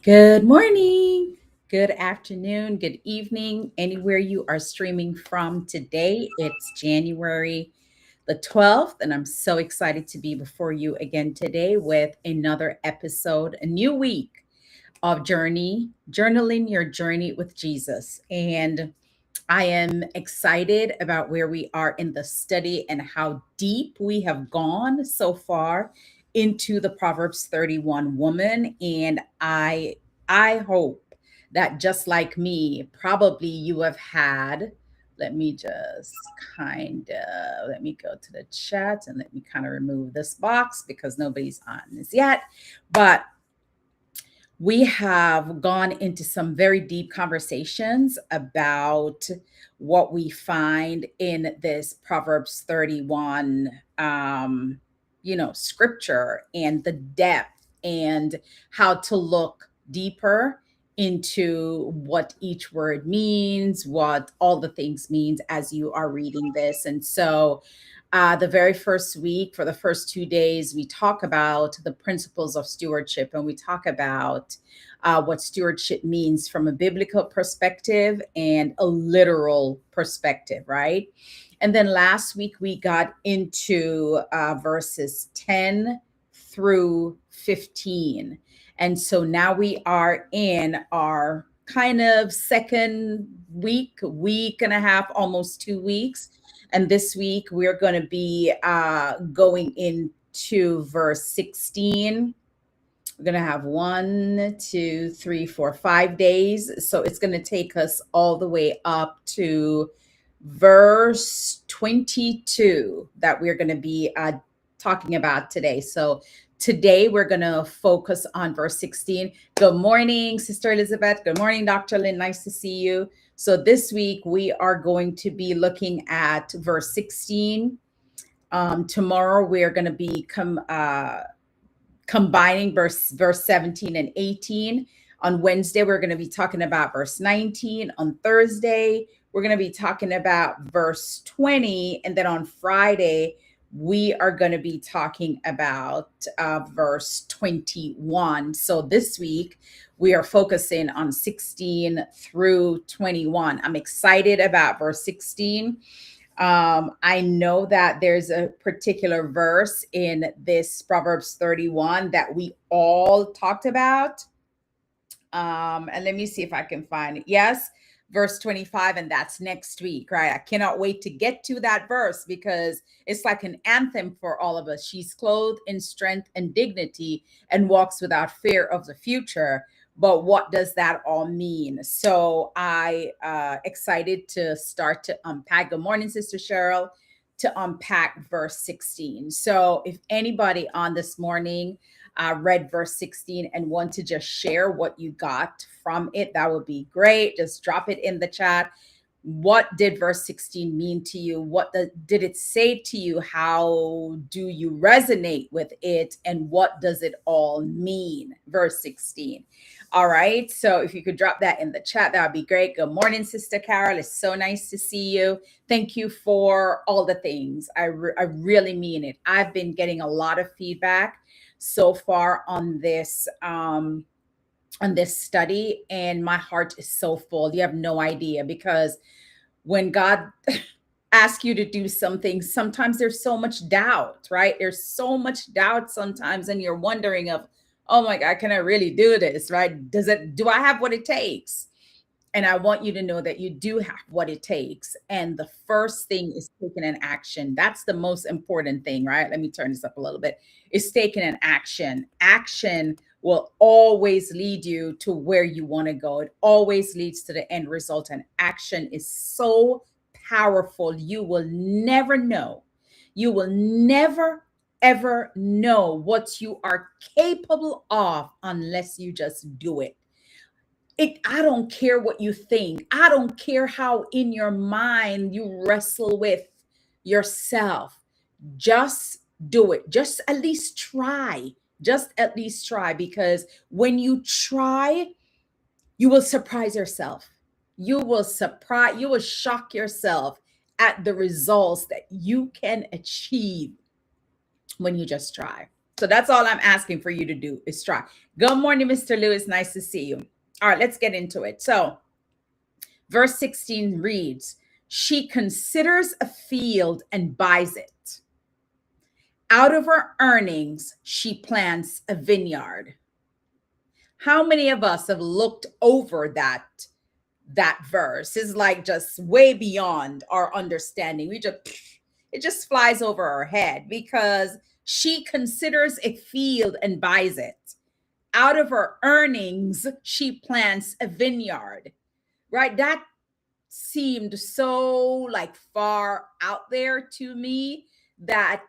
Good morning, good afternoon, good evening, anywhere you are streaming from today. It's January the 12th, and I'm so excited to be before you again today with another episode, a new week of journaling your journey with Jesus. And I am excited about where we are in the study and how deep we have gone so far into the Proverbs 31 woman. And I hope that just like me, probably you have had, let me just let me go to the chat and let me kind of remove this box because nobody's on this yet. But we have gone into some very deep conversations about what we find in this Proverbs 31 scripture, and the depth and how to look deeper into what each word means, what all the things means as you are reading this. And so the very first week, for the first 2 days, we talk about the principles of stewardship, and we talk about what stewardship means from a biblical perspective and a literal perspective, right? And then last week, we got into verses 10 through 15. And so now we are in our kind of second week and a half, almost 2 weeks. And this week, we're going to be going into verse 16. We're going to have 1, 2, 3, 4, 5 days. So it's going to take us all the way up to verse 22 that we're going to be talking about today. So today we're going to focus on verse 16. Good morning, Sister Elizabeth. Good morning, Dr. Lynn. Nice to see you. So this week we are going to be looking at verse 16. Tomorrow we're going to be combining verse 17 and 18. On Wednesday, we're going to be talking about verse 19. On Thursday, we're going to be talking about verse 20. And then on Friday, we are going to be talking about verse 21. So this week, we are focusing on 16 through 21. I'm excited about verse 16. I know that there's a particular verse in this Proverbs 31 that we all talked about. And let me see if I can find it. Yes, verse 25, and that's next week, right? I cannot wait to get to that verse because it's like an anthem for all of us. She's clothed in strength and dignity and walks without fear of the future. But what does that all mean? So I excited to start to unpack. Good morning, Sister Cheryl. To unpack verse 16. So if anybody on this morning read verse 16 and want to just share what you got from it, that would be great. Just drop it in the chat. What did verse 16 mean to you? Did it say to you? How do you resonate with it? And what does it all mean? Verse 16. All right. So if you could drop that in the chat, that would be great. Good morning, Sister Carol. It's so nice to see you. Thank you for all the things. I really mean it. I've been getting a lot of feedback so far on this study, and my heart is so full. You have no idea, because when God asks you to do something, sometimes there's so much doubt, right? There's so much doubt sometimes, and you're wondering of, oh my God, can I really do this, right? Do I have what it takes? And I want you to know that you do have what it takes. And the first thing is taking an action. That's the most important thing, right? Let me turn this up a little bit. It's taking an action. Action will always lead you to where you want to go. It always leads to the end result. And action is so powerful. You will never know. You will never, ever know what you are capable of unless you just do it. I don't care what you think. I don't care how in your mind you wrestle with yourself. Just do it. Just at least try. Just at least try, because when you try, you will surprise yourself. You will shock yourself at the results that you can achieve when you just try. So that's all I'm asking for you to do is try. Good morning, Mr. Lewis. Nice to see you. All right, let's get into it. So, verse 16 reads, she considers a field and buys it. Out of her earnings, she plants a vineyard. How many of us have looked over that verse? Is like just way beyond our understanding. It just flies over our head because she considers a field and buys it. Out of her earnings, she plants a vineyard. Right? That seemed so like far out there to me that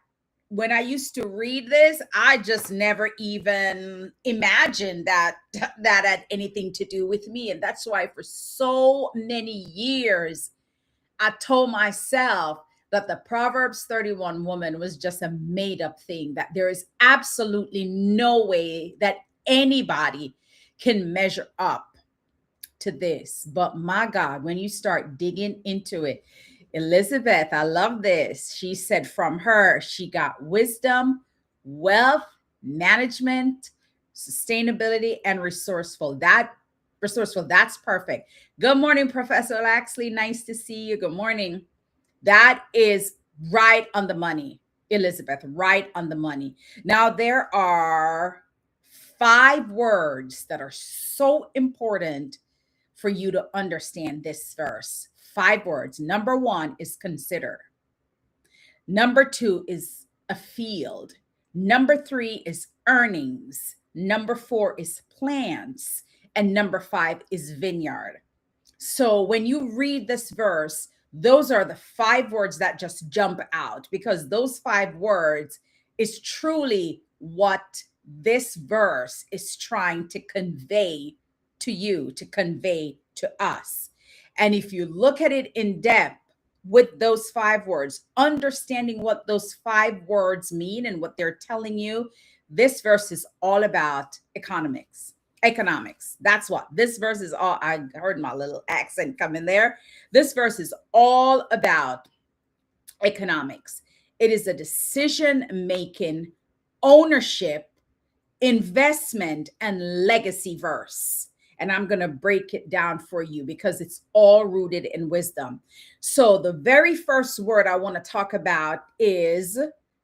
when I used to read this, I just never even imagined that had anything to do with me. And that's why for so many years, I told myself that the Proverbs 31 woman was just a made up thing, that there is absolutely no way that anybody can measure up to this. But my God, when you start digging into it, Elizabeth, I love this. She said from her, she got wisdom, wealth, management, sustainability, and resourceful. That's perfect. Good morning, Professor Laxley. Nice to see you. Good morning. That is right on the money, Elizabeth, right on the money. Now, there are 5 words that are so important for you to understand this verse. 5 words. Number 1 is consider. Number 2 is a field. Number 3 is earnings. Number 4 is plants. And number 5 is vineyard. So when you read this verse, those are the 5 words that just jump out, because those 5 words is truly what this verse is trying to convey to you, to convey to us. And if you look at it in depth with those 5 words, understanding what those 5 words mean and what they're telling you, this verse is all about economics. That's what this verse is all. I heard my little accent come in there. This verse is all about economics. It is a decision making, ownership, investment, and legacy verse. And I'm going to break it down for you because it's all rooted in wisdom. So the very first word I want to talk about is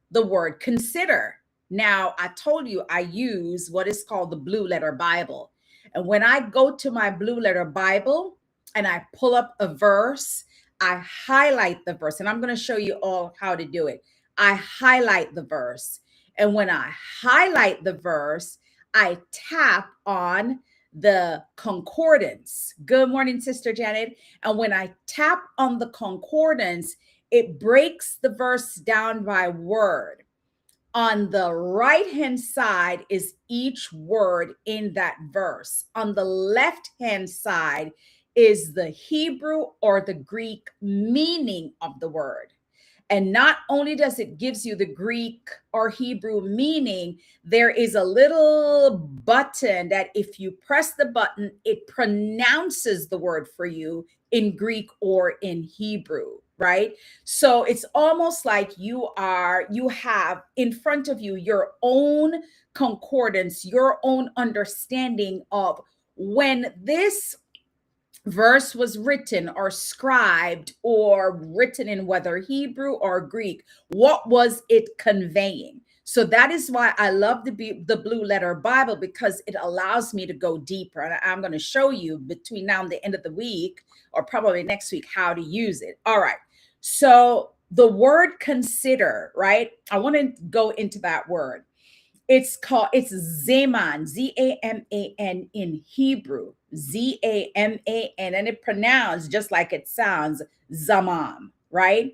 the word consider. Now, I told you I use what is called the Blue Letter Bible. And when I go to my Blue Letter Bible and I pull up a verse, I highlight the verse. And I'm going to show you all how to do it. I highlight the verse. And when I highlight the verse, I tap on the concordance. Good morning, Sister Janet. And when I tap on the concordance, it breaks the verse down by word. On the right-hand side is each word in that verse. On the left-hand side is the Hebrew or the Greek meaning of the word. And not only does it gives you the Greek or Hebrew meaning, there is a little button that if you press the button, it pronounces the word for you in Greek or in Hebrew, right? So it's almost like you have in front of you your own concordance, your own understanding of when this verse was written or scribed or written in whether Hebrew or Greek, what was it conveying? So that is why I love the Blue Letter Bible, because it allows me to go deeper. And I'm going to show you between now and the end of the week, or probably next week, how to use it. All right. So the word consider, right? I want to go into that word. It's Zeman, Z-A-M-A-N in Hebrew, Z-A-M-A-N, and it pronounced just like it sounds, Zamam, right?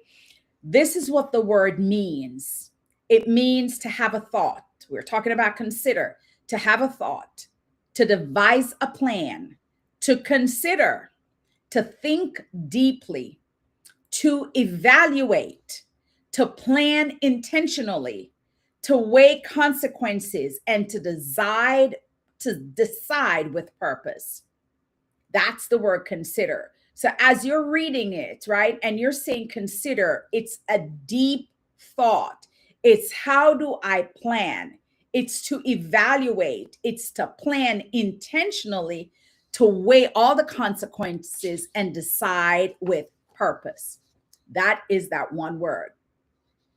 This is what the word means. It means to have a thought. We're talking about consider, to have a thought, to devise a plan, to consider, to think deeply, to evaluate, to plan intentionally, to weigh consequences, and to decide with purpose. That's the word consider. So as you're reading it, right, and you're saying consider, it's a deep thought. It's how do I plan? It's to evaluate, it's to plan intentionally, to weigh all the consequences and decide with purpose. That is that one word.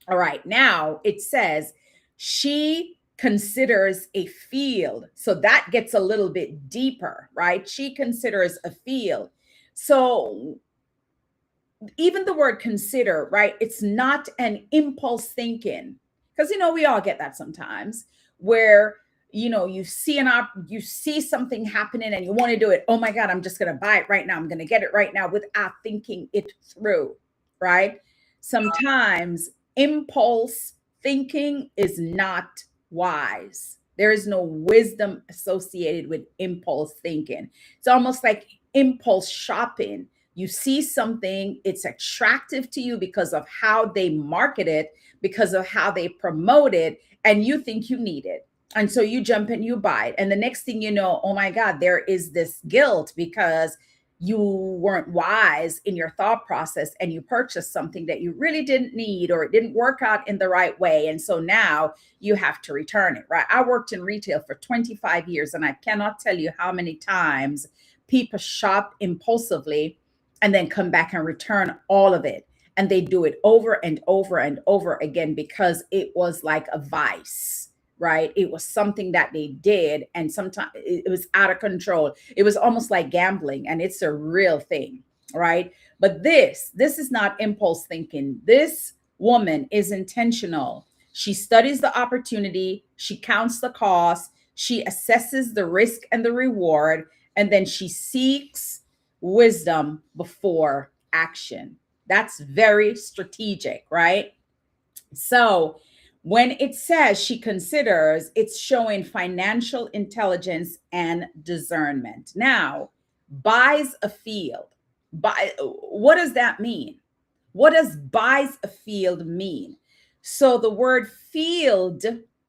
All right, now it says she considers a field. So that gets a little bit deeper, right? She considers a field. So even the word consider, right? It's not an impulse thinking. Because we all get that sometimes where you see something happening and you want to do it. Oh my God, I'm just gonna buy it right now. I'm gonna get it right now without thinking it through, right? Sometimes impulse thinking is not wise. There is no wisdom associated with impulse thinking. It's almost like impulse shopping. You see something, it's attractive to you because of how they market it, because of how they promote it, and you think you need it. And so you jump and you buy it. And the next thing you know, oh my God, there is this guilt because you weren't wise in your thought process and you purchased something that you really didn't need, or it didn't work out in the right way. And so now you have to return it, right? I worked in retail for 25 years and I cannot tell you how many times people shop impulsively and then come back and return all of it. And they do it over and over and over again because it was like a vice, right? It was something that they did, and sometimes it was out of control. It was almost like gambling, and it's a real thing, right? But this is not impulse thinking. This woman is intentional. She studies the opportunity, she counts the cost, she assesses the risk and the reward, and then she seeks wisdom before action. That's very strategic, right? So when it says she considers, it's showing financial intelligence and discernment. Now, buys a field. What does that mean? What does buys a field mean? So the word field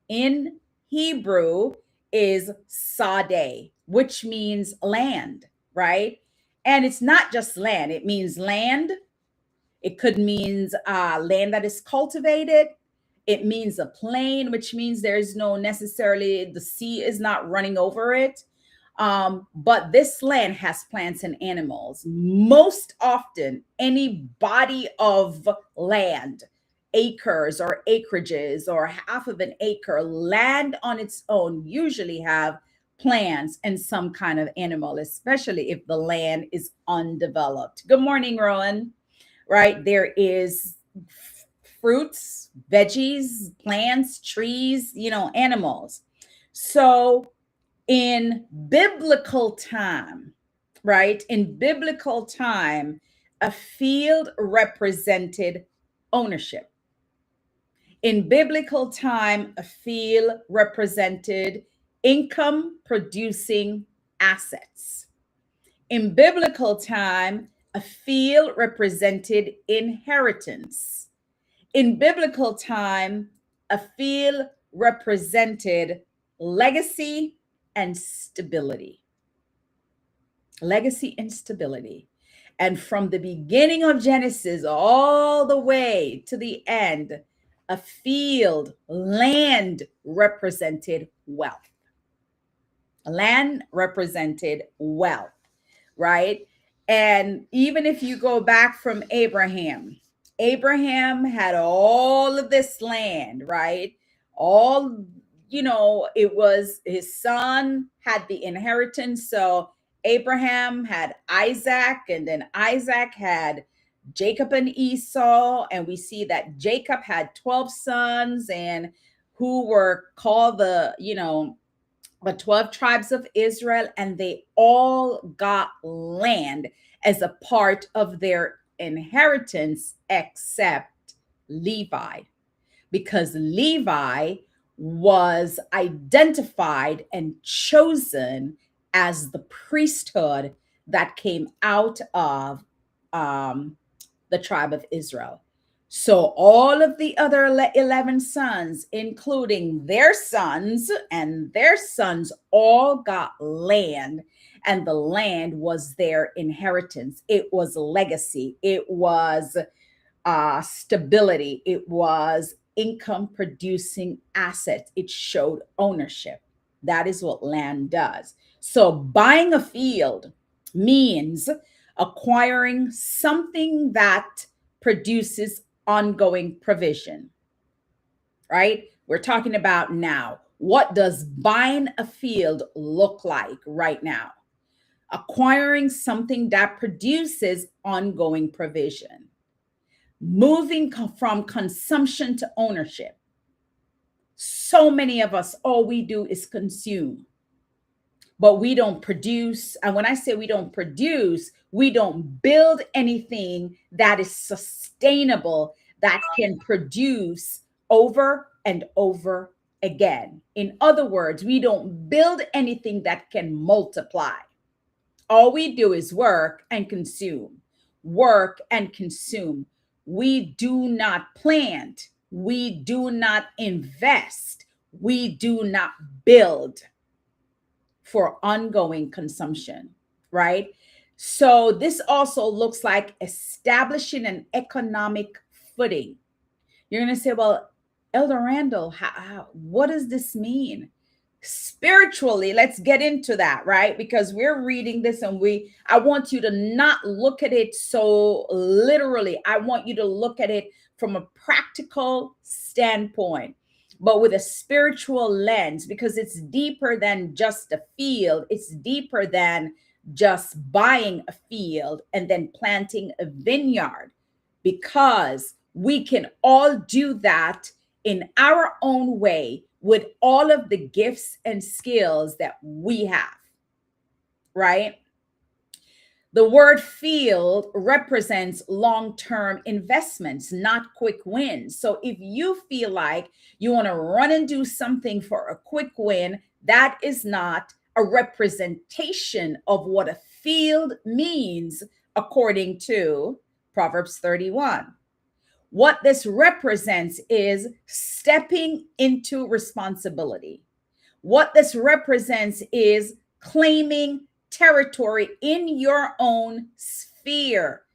in Hebrew is sadeh, which means land, right? And it's not just land, it means land. It could mean land that is cultivated. It means a plain, which means there's no necessarily, the sea is not running over it. But this land has plants and animals. Most often, any body of land, acres or acreages or half of an acre, land on its own usually have plants and some kind of animal, especially if the land is undeveloped. Good morning, Rowan. Right? There is fruits, veggies, plants, trees, animals. So in biblical time, right? In biblical time, a field represented ownership. In biblical time, a field represented income producing assets. In biblical time, a field represented inheritance. In biblical time, a field represented legacy and stability. Legacy and stability. And from the beginning of Genesis all the way to the end, a field, land represented wealth. Land represented wealth, right? And even if you go back from Abraham had all of this land, right? It was his son had the inheritance. So Abraham had Isaac, and then Isaac had Jacob and Esau. And we see that Jacob had 12 sons, and who were called the 12 tribes of Israel, and they all got land as a part of their inheritance, except Levi, because Levi was identified and chosen as the priesthood that came out of the tribe of Israel. So all of the other 11 sons, including their sons and their sons, all got land, and the land was their inheritance. It was legacy. It was stability. It was income producing assets. It showed ownership. That is what land does. So buying a field means acquiring something that produces ongoing provision, right? We're talking about now. What does buying a field look like right now? Acquiring something that produces ongoing provision, moving from consumption to ownership. So many of us, all we do is consume, but we don't produce. And when I say we don't produce, we don't build anything that is sustainable, that can produce over and over again. In other words, we don't build anything that can multiply. All we do is work and consume, work and consume. We do not plant, we do not invest, we do not build for ongoing consumption, right? So this also looks like establishing an economic footing. You're going to say, well, Elder Randall, what does this mean? Spiritually, let's get into that, right? Because we're reading this and I want you to not look at it so literally. I want you to look at it from a practical standpoint, but with a spiritual lens, because it's deeper than just a field. It's deeper than just buying a field and then planting a vineyard, because we can all do that in our own way with all of the gifts and skills that we have, right? The word field represents long-term investments, not quick wins. So if you feel like you want to run and do something for a quick win, that is not a representation of what a field means according to Proverbs 31. What this represents is stepping into responsibility. What this represents is claiming territory in your own sphere,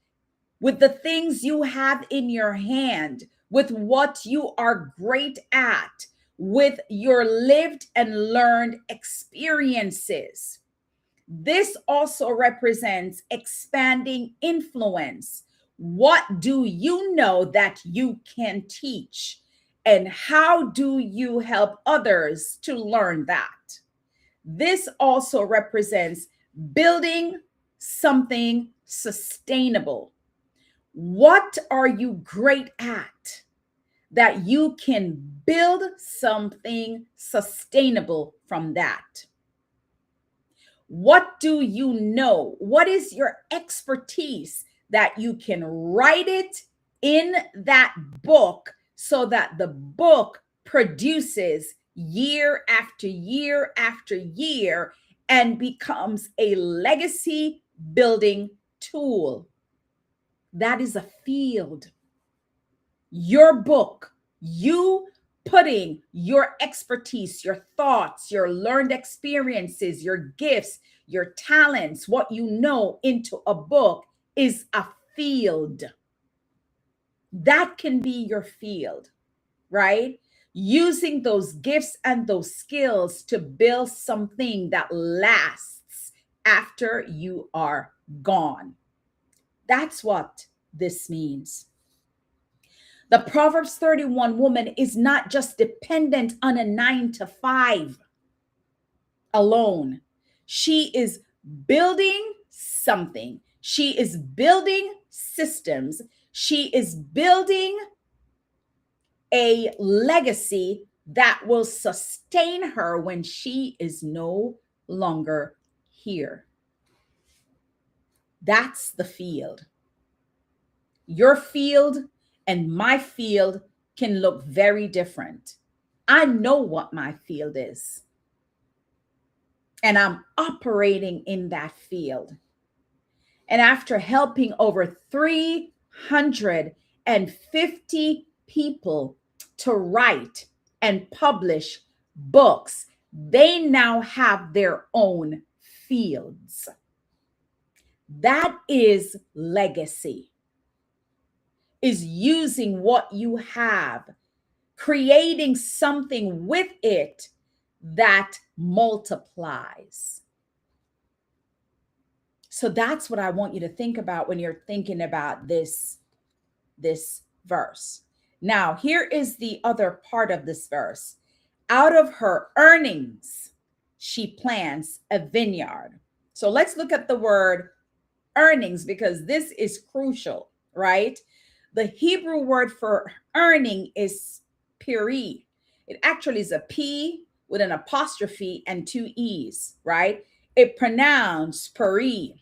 with the things you have in your hand, with what you are great at, with your lived and learned experiences. This also represents expanding influence. What do you know that you can teach? And how do you help others to learn that? This also represents building something sustainable. What are you great at that you can build something sustainable from that? What do you know? What is your expertise that you can write it in that book so that the book produces year after year after year and becomes a legacy building tool? That is a field. Your book, you putting your expertise, your thoughts, your learned experiences, your gifts, your talents, what you know into a book is a field. That can be your field, right? Using those gifts and those skills to build something that lasts after you are gone. That's what this means. The Proverbs 31 woman is not just dependent on a 9 to 5 alone. She is building something. She is building systems. She is building a legacy that will sustain her when she is no longer here. That's the field. Your field and my field can look very different. I know what my field is, and I'm operating in that field. And after helping over 350 people to write and publish books, they now have their own fields. That is legacy, is using what you have creating something with it that multiplies. So that's what I want you to think about when you're thinking about this verse. Now, here is the other part of this verse. Out of her earnings, she plants a vineyard. So let's look at the word earnings, because this is crucial, right? The Hebrew word for earning is piri. It actually is a P with an apostrophe and two E's, right? It pronounced peri,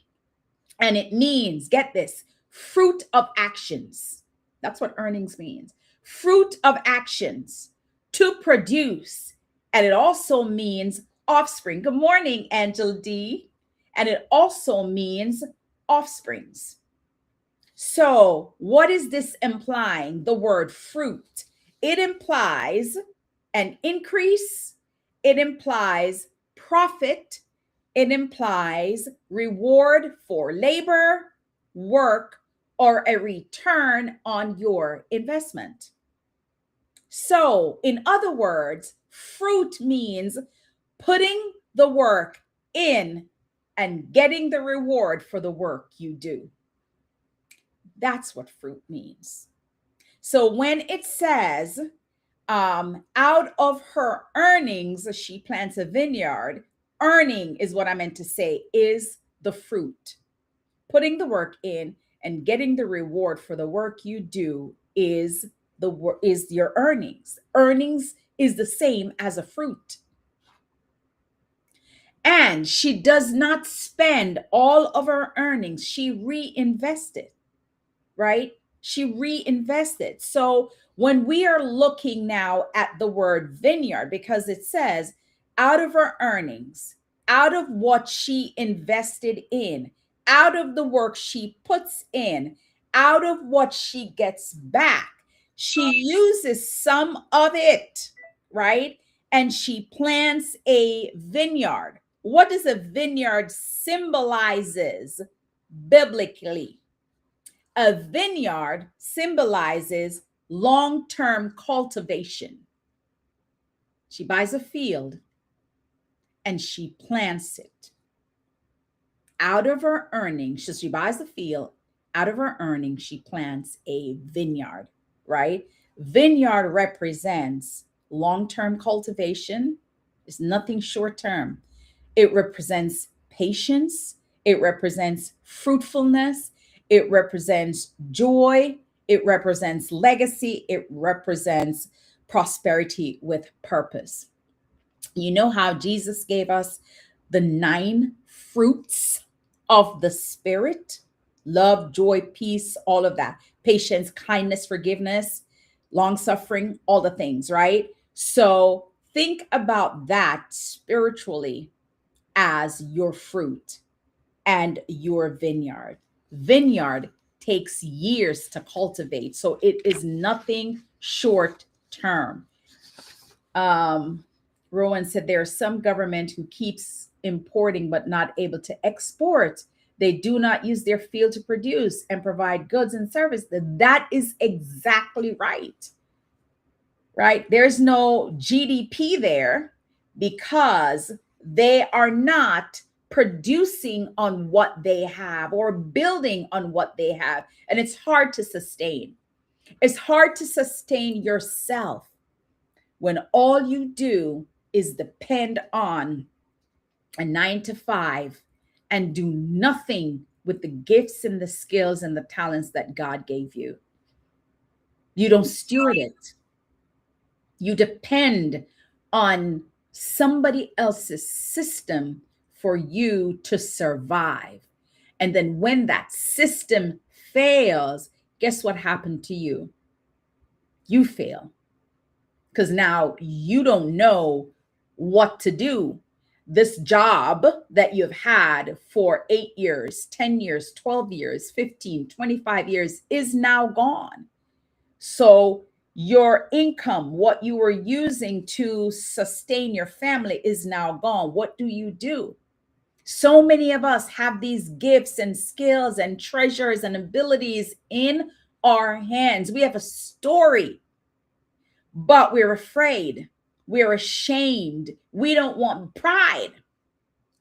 and it means, get this, fruit of actions. That's what earnings means. Fruit of actions, to produce. And it also means offspring. Good morning, Angela D. And it also means offsprings. So, what is this implying? The word fruit. It implies an increase, it implies profit, it implies reward for labor, work, or a return on your investment. So, in other words, fruit means putting the work in and getting the reward for the work you do. That's what fruit means. So when it says, out of her earnings, she plants a vineyard, earning is what I meant to say, is the fruit. Putting the work in and getting the reward for the work you do is your earnings. Earnings is the same as a fruit. And she does not spend all of her earnings. She reinvested, right? She reinvested. So when we are looking now at the word vineyard, because it says out of her earnings, out of what she invested in, out of the work she puts in, out of what she gets back, she uses some of it, right? And she plants a vineyard. What does a vineyard symbolizes biblically? A vineyard symbolizes long-term cultivation. She buys a field and she plants it. Out of her earnings, so she buys the field, out of her earnings, she plants a vineyard, right? Vineyard represents long-term cultivation. It's nothing short-term. It represents patience. It represents fruitfulness. It represents joy. It represents legacy. It represents prosperity with purpose. You know how Jesus gave us the 9 fruits of the Spirit? Love, joy, peace, all of that. Patience, kindness, forgiveness, long suffering, all the things, right? So think about that spiritually as your fruit and your vineyard. Vineyard takes years to cultivate, so it is nothing short term. Rowan said there's some government who keeps importing but not able to export. They do not use their field to produce and provide goods and services. That is exactly right. Right? There's no GDP there because they are not producing on what they have or building on what they have. And it's hard to sustain. It's hard to sustain yourself when all you do is depend on a 9 to 5 and do nothing with the gifts and the skills and the talents that God gave you. You don't steward it. You depend on somebody else's system for you to survive. And then when that system fails, guess what happened to you? You fail. Because now you don't know what to do. This job that you've had for 8 years, 10 years, 12 years, 15, 25 years is now gone. So your income, what you were using to sustain your family, is now gone. What do? So many of us have these gifts and skills and treasures and abilities in our hands. We have a story, but we're afraid. We're ashamed. We don't want pride.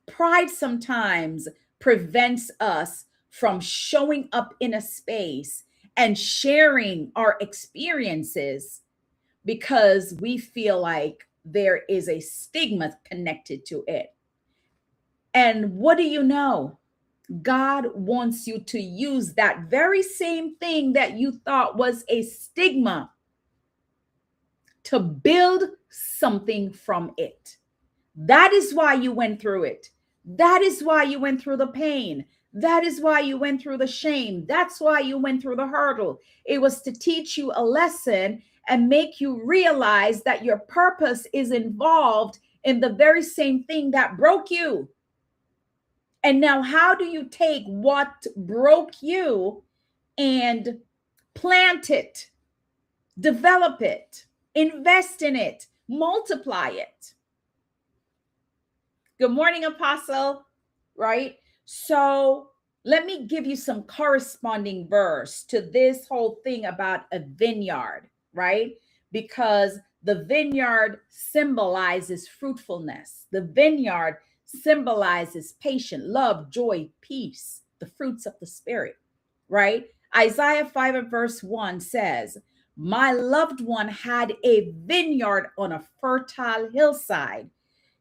Pride sometimes prevents us from showing up in a space and sharing our experiences because we feel like there is a stigma connected to it. And what do you know? God wants you to use that very same thing that you thought was a stigma to build something from it. That is why you went through it. That is why you went through the pain. That is why you went through the shame. That's why you went through the hurdle. It was to teach you a lesson and make you realize that your purpose is involved in the very same thing that broke you. And now, how do you take what broke you and plant it, develop it, invest in it, multiply it? Good morning, Apostle, right? So let me give you some corresponding verse to this whole thing about a vineyard, right? Because the vineyard symbolizes fruitfulness. The vineyard symbolizes patience, love, joy, peace, the fruits of the Spirit, right? Isaiah 5 and verse 1 says, my loved one had a vineyard on a fertile hillside.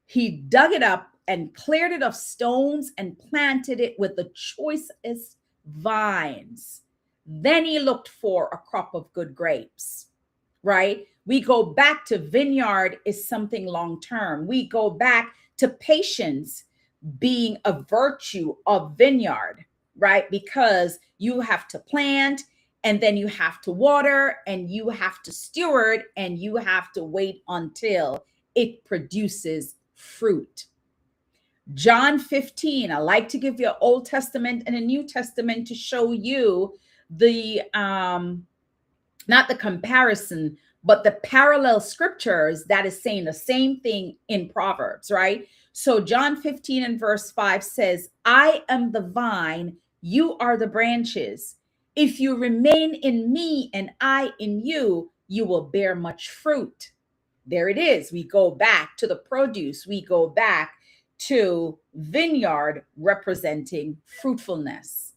He dug it up and cleared it of stones and planted it with the choicest vines. Then he looked for a crop of good grapes, right? We go back to vineyard is something long term. We go back to patience being a virtue of vineyard, right? Because you have to plant and then you have to water and you have to steward and you have to wait until it produces fruit. John 15, I like to give you an Old Testament and a New Testament to show you the, not the comparison, but the parallel scriptures that is saying the same thing in Proverbs, right? So John 15 and verse 5 says, I am the vine, you are the branches. If you remain in me and I in you, you will bear much fruit. There it is. We go back to the produce. We go back to vineyard representing fruitfulness.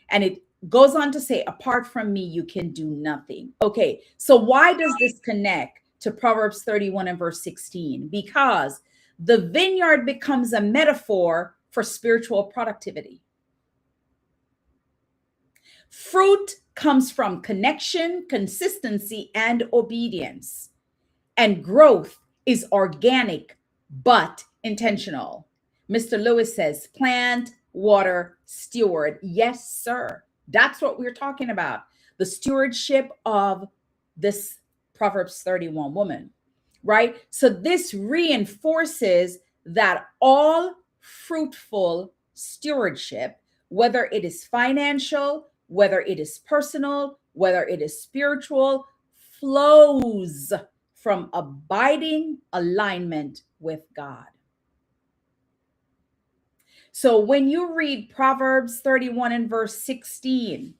And it goes on to say, apart from me, you can do nothing. Okay, so why does this connect to Proverbs 31 and verse 16? Because the vineyard becomes a metaphor for spiritual productivity. Fruit comes from connection, consistency, and obedience. And growth is organic, but intentional. Mr. Lewis says, plant, water, steward. Yes, sir. That's what we're talking about. The stewardship of this Proverbs 31 woman, right? So this reinforces that all fruitful stewardship, whether it is financial, whether it is personal, whether it is spiritual, flows from abiding alignment with God. So when you read Proverbs 31 and verse 16,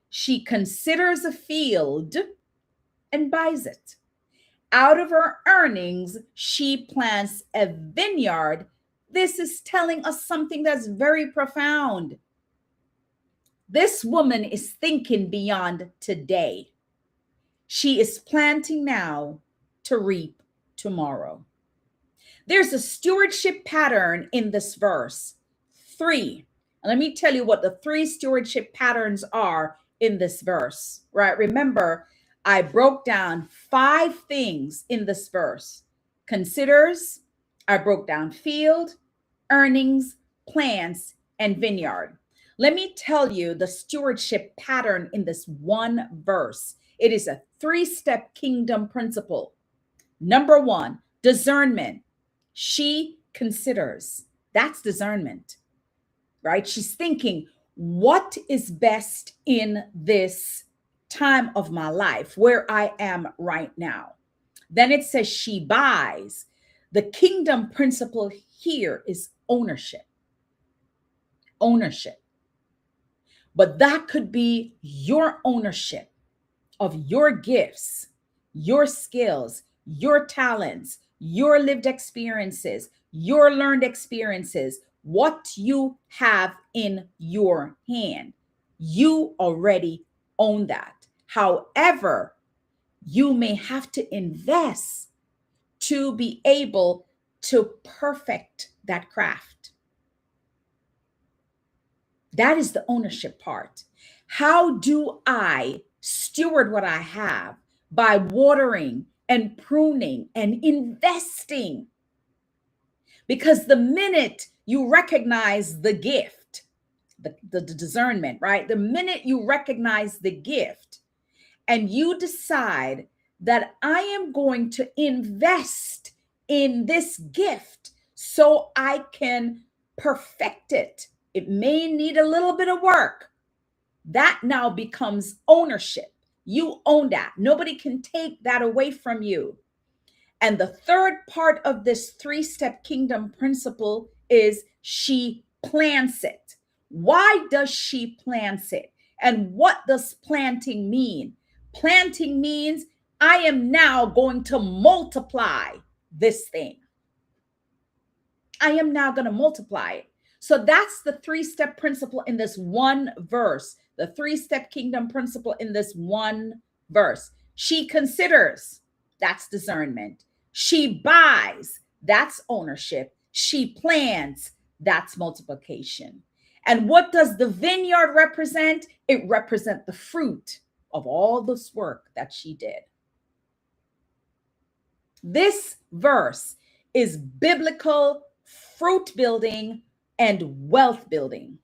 she considers a field and buys it. Out of her earnings, she plants a vineyard. This is telling us something that's very profound. This woman is thinking beyond today. She is planting now to reap tomorrow. There's a stewardship pattern in this verse. 3. Let me tell you what the 3 stewardship patterns are in this verse, right? Remember, I broke down 5 things in this verse. Considers, I broke down field, earnings, plants, and vineyard. Let me tell you the stewardship pattern in this one verse. It is a 3-step kingdom principle. Number 1, discernment. She considers. That's discernment, right? She's thinking, what is best in this time of my life where I am right now? Then it says she buys. The kingdom principle here is ownership. Ownership. But that could be your ownership of your gifts, your skills, your talents, your lived experiences, your learned experiences, what you have in your hand. You already own that. However, you may have to invest to be able to perfect that craft. That is the ownership part. How do I steward what I have? By watering and pruning and investing. Because the minute you recognize the gift, the discernment, right? The minute you recognize the gift and you decide that I am going to invest in this gift so I can perfect it. It may need a little bit of work. That now becomes ownership. You own that. Nobody can take that away from you. And the third part of this three-step kingdom principle is she plants it. Why does she plant it? And what does planting mean? Planting means I am now going to multiply this thing. I am now going to multiply it. So that's the three-step principle in this one verse, the three-step kingdom principle in this one verse. She considers, that's discernment. She buys, that's ownership. She plants, that's multiplication. And what does the vineyard represent? It represents the fruit of all this work that she did. This verse is biblical fruit building and wealth building.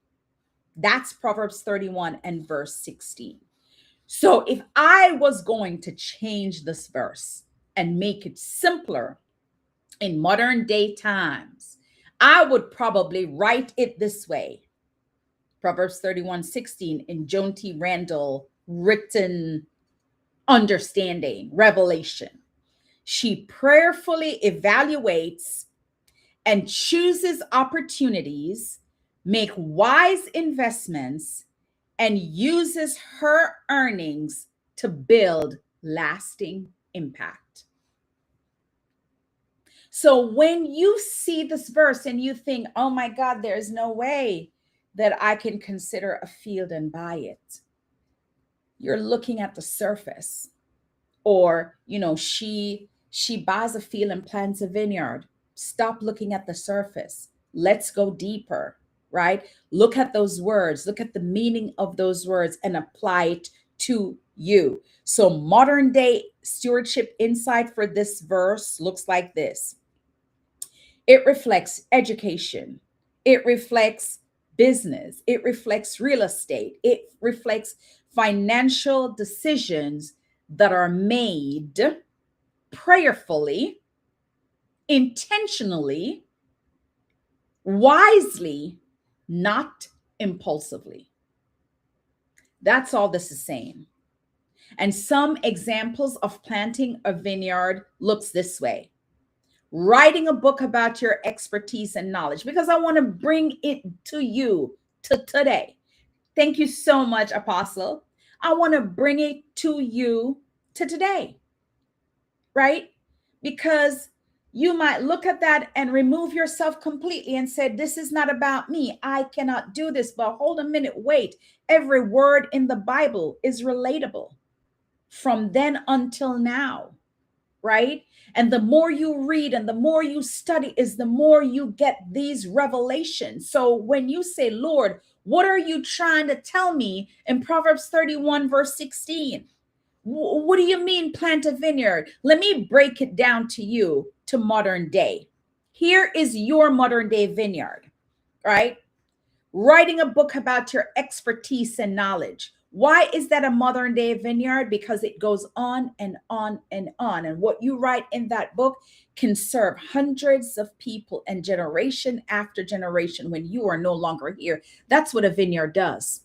That's Proverbs 31 and verse 16. So if I was going to change this verse and make it simpler in modern day times, I would probably write it this way. Proverbs 31:16 in Joan T. Randall written understanding, revelation. She prayerfully evaluates and chooses opportunities, make wise investments, and uses her earnings to build lasting impact. So when you see this verse and you think, oh my God, there's no way that I can consider a field and buy it, you're looking at the surface. Or, she buys a field and plants a vineyard. Stop looking at the surface. Let's go deeper, right? Look at those words. Look at the meaning of those words and apply it to you. So modern day stewardship insight for this verse looks like this. It reflects education. It reflects business. It reflects real estate. It reflects financial decisions that are made prayerfully, intentionally, wisely, not impulsively. That's all this is saying. And some examples of planting a vineyard looks this way. Writing a book about your expertise and knowledge, because I want to bring it to you today. Thank you so much, Apostle. I want to bring it to you to today, right? Because you might look at that and remove yourself completely and say, this is not about me. I cannot do this. But hold a minute, wait. Every word in the Bible is relatable from then until now, right? And the more you read and the more you study is the more you get these revelations. So when you say, Lord, what are you trying to tell me in Proverbs 31 verse 16? What do you mean plant a vineyard? Let me break it down to you to modern day. Here is your modern day vineyard, right? Writing a book about your expertise and knowledge. Why is that a modern day vineyard? Because it goes on and on and on. And what you write in that book can serve hundreds of people and generation after generation when you are no longer here. That's what a vineyard does.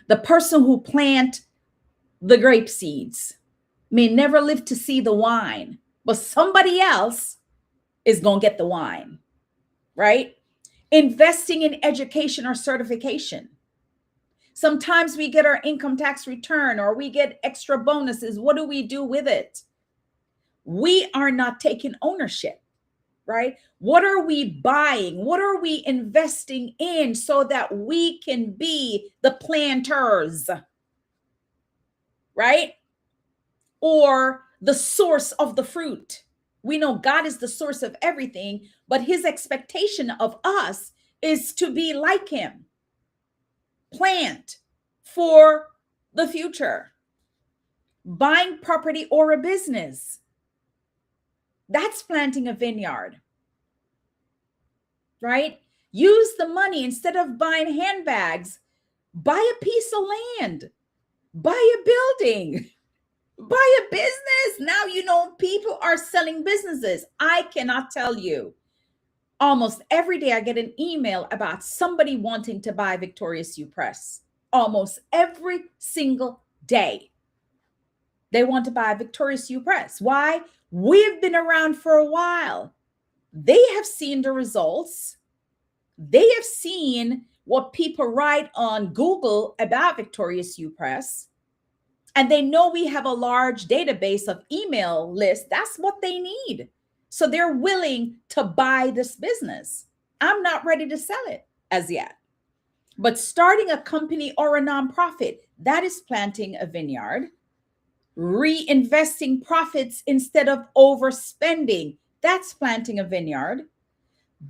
The person who planted the grape seeds may never live to see the wine, but somebody else is going to get the wine, right? Investing in education or certification. Sometimes we get our income tax return or we get extra bonuses. What do we do with it? We are not taking ownership, right? What are we buying? What are we investing in so that we can be the planters, right? Or the source of the fruit. We know God is the source of everything, but his expectation of us is to be like him. Plant for the future. Buying property or a business. That's planting a vineyard, right? Use the money instead of buying handbags. Buy a piece of land. Buy a building. Buy a business. Now, people are selling businesses. I cannot tell you. Almost every day I get an email about somebody wanting to buy Victorious You Press. Almost every single day. They want to buy Victorious You Press. Why? We've been around for a while. They have seen the results. They have seen what people write on Google about Victorious You Press. And they know we have a large database of email lists. That's what they need. So they're willing to buy this business. I'm not ready to sell it as yet. But starting a company or a nonprofit, that is planting a vineyard. Reinvesting profits instead of overspending, that's planting a vineyard.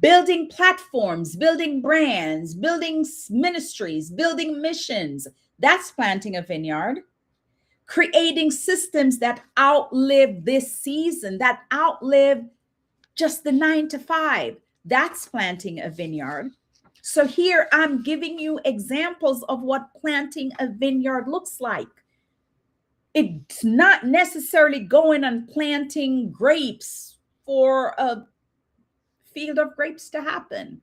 Building platforms, building brands, building ministries, building missions, that's planting a vineyard. Creating systems that outlive this season, that outlive just the 9 to 5, that's planting a vineyard. So here I'm giving you examples of what planting a vineyard looks like. It's not necessarily going and planting grapes for a field of grapes to happen.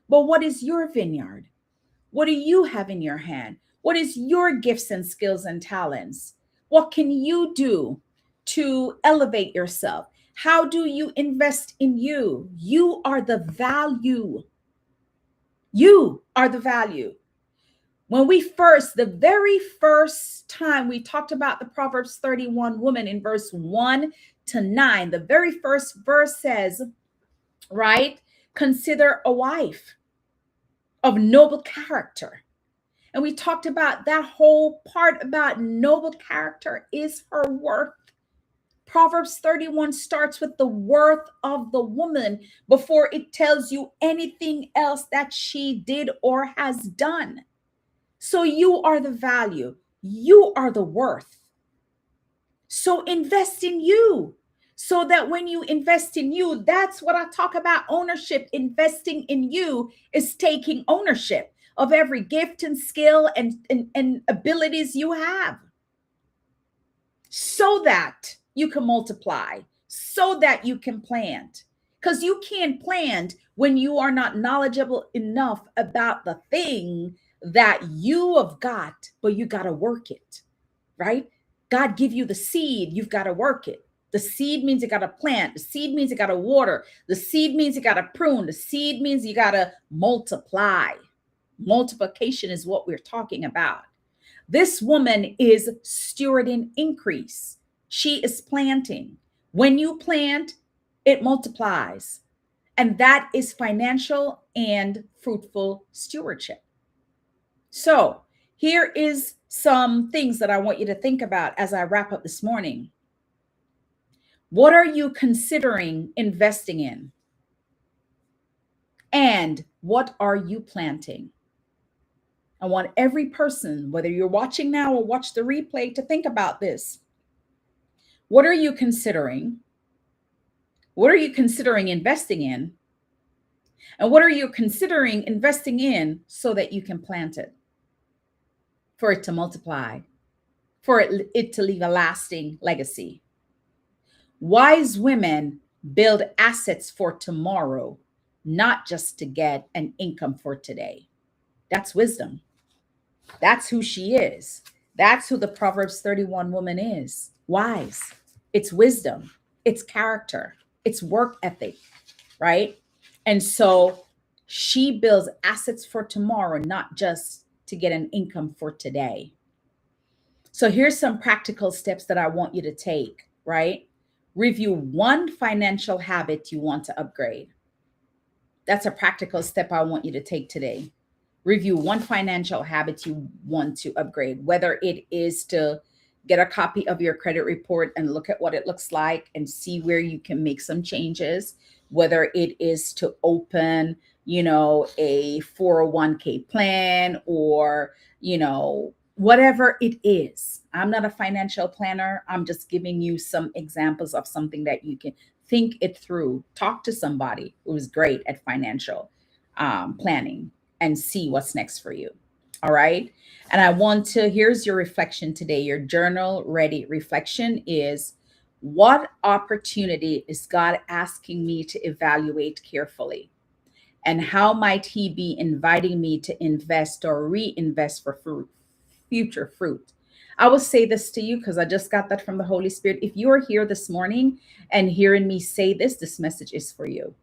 But what is your vineyard? What do you have in your hand? What is your gifts and skills and talents? What can you do to elevate yourself? How do you invest in you? You are the value. You are the value. When the very first time we talked about the Proverbs 31 woman in verse 1 to 9, the very first verse says, right? Consider a wife of noble character. And we talked about that whole part about noble character is her worth. Proverbs 31 starts with the worth of the woman before it tells you anything else that she did or has done. So you are the value. You are the worth. So invest in you. So that when you invest in you, that's what I talk about ownership. Investing in you is taking ownership of every gift and skill and abilities you have, so that you can multiply, so that you can plant. Because you can't plant when you are not knowledgeable enough about the thing that you have got, but you got to work it, right? God give you the seed, you've got to work it. The seed means you got to plant. The seed means you got to water. The seed means you got to prune. The seed means you got to multiply. Multiplication is what we're talking about. This woman is stewarding increase. She is planting. When you plant, it multiplies. And that is financial and fruitful stewardship. So here is some things that I want you to think about as I wrap up this morning. What are you considering investing in? And what are you planting? I want every person, whether you're watching now or watch the replay, to think about this. What are you considering? What are you considering investing in? And what are you considering investing in so that you can plant it, for it to multiply, for it to leave a lasting legacy? Wise women build assets for tomorrow, not just to get an income for today. That's wisdom. That's who she is. That's who the Proverbs 31 woman is. Wise. It's wisdom. It's character. It's work ethic, right? And so she builds assets for tomorrow, not just to get an income for today. So here's some practical steps that I want you to take, right? Review one financial habit you want to upgrade. That's a practical step I want you to take today. Review one financial habit you want to upgrade, whether it is to get a copy of your credit report and look at what it looks like and see where you can make some changes, whether it is to open, a 401k plan or, whatever it is. I'm not a financial planner. I'm just giving you some examples of something that you can think it through. Talk to somebody who is great at financial planning and see what's next for you. All right. And here's your reflection today. Your journal ready reflection is, what opportunity is God asking me to evaluate carefully? And how might he be inviting me to invest or reinvest for future fruit? I will say this to you because I just got that from the Holy Spirit. If you are here this morning and hearing me say this message is for you.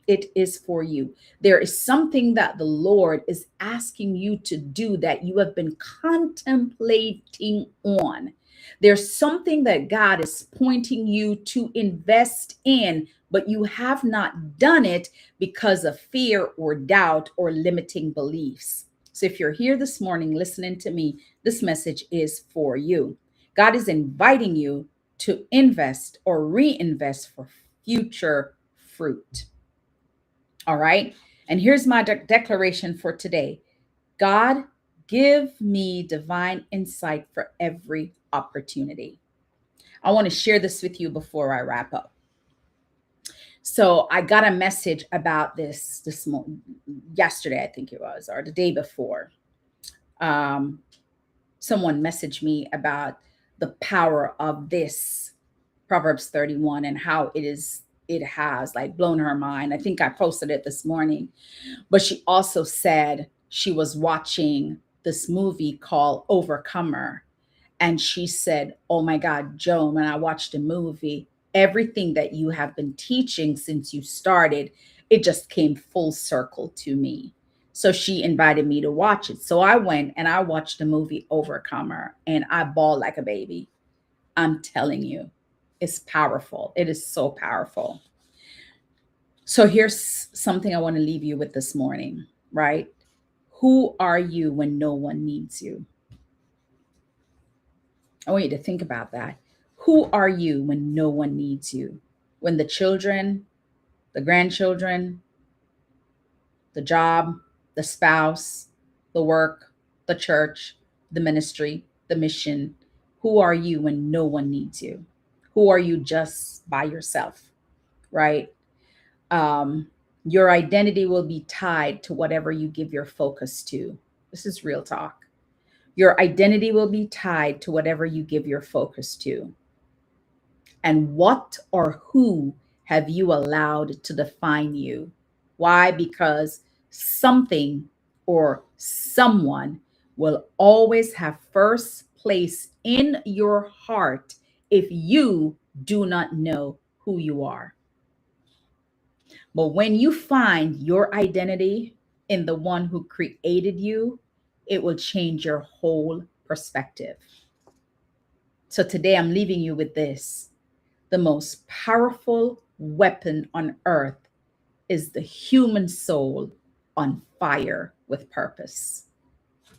It is for you. There is something that the Lord is asking you to do that you have been contemplating on. There's something that God is pointing you to invest in, but you have not done it because of fear or doubt or limiting beliefs. So if you're here this morning listening to me, this message is for you. God is inviting you to invest or reinvest for future fruit. All right. And here's my declaration for today. God, give me divine insight for every opportunity. I want to share this with you before I wrap up. So I got a message about this yesterday, I think it was, or the day before. Someone messaged me about the power of this Proverbs 31 and how it has like blown her mind. I think I posted it this morning, but she also said she was watching this movie called Overcomer. And she said, oh my God, Joan, when I watched the movie, everything that you have been teaching since you started, it just came full circle to me. So she invited me to watch it. So I went and I watched the movie Overcomer and I bawled like a baby. I'm telling you, it's powerful. It is so powerful. So here's something I want to leave you with this morning, right? Who are you when no one needs you? I want you to think about that. Who are you when no one needs you? When the children, the grandchildren, the job, the spouse, the work, the church, the ministry, the mission. Who are you when no one needs you? Who are you just by yourself, right? Your identity will be tied to whatever you give your focus to. This is real talk. Your identity will be tied to whatever you give your focus to. And what or who have you allowed to define you? Why? Because something or someone will always have first place in your heart if you do not know who you are. But when you find your identity in the one who created you, it will change your whole perspective. So today I'm leaving you with this. The most powerful weapon on earth is the human soul on fire with purpose.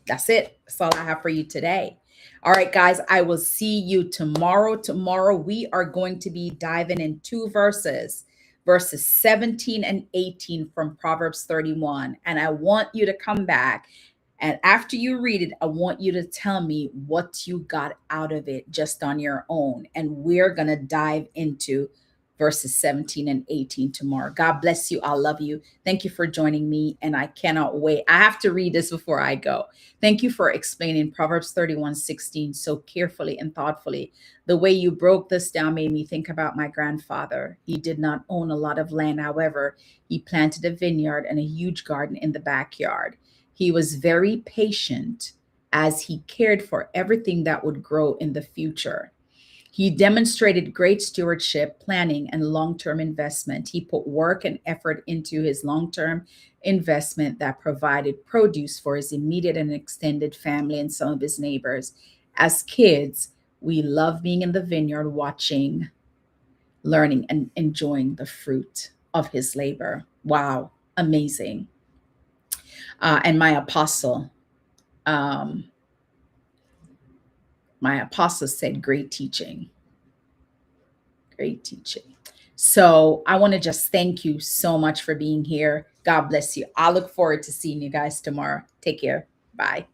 That's it. That's all I have for you today. All right, guys, I will see you tomorrow. Tomorrow, we are going to be diving in two verses 17 and 18 from Proverbs 31. And I want you to come back. And after you read it, I want you to tell me what you got out of it just on your own. And we're going to dive into verses 17 and 18 tomorrow. God bless you. I love you. Thank you for joining me. And I cannot wait. I have to read this before I go. Thank you for explaining Proverbs 31:16 so carefully and thoughtfully. The way you broke this down made me think about my grandfather. He did not own a lot of land. However, he planted a vineyard and a huge garden in the backyard. He was very patient as he cared for everything that would grow in the future. He demonstrated great stewardship, planning, and long term investment. He put work and effort into his long term investment that provided produce for his immediate and extended family and some of his neighbors. As kids, we love being in the vineyard, watching, learning, and enjoying the fruit of his labor. Wow, amazing. And um, my apostle said, great teaching. Great teaching. So I want to just thank you so much for being here. God bless you. I look forward to seeing you guys tomorrow. Take care. Bye.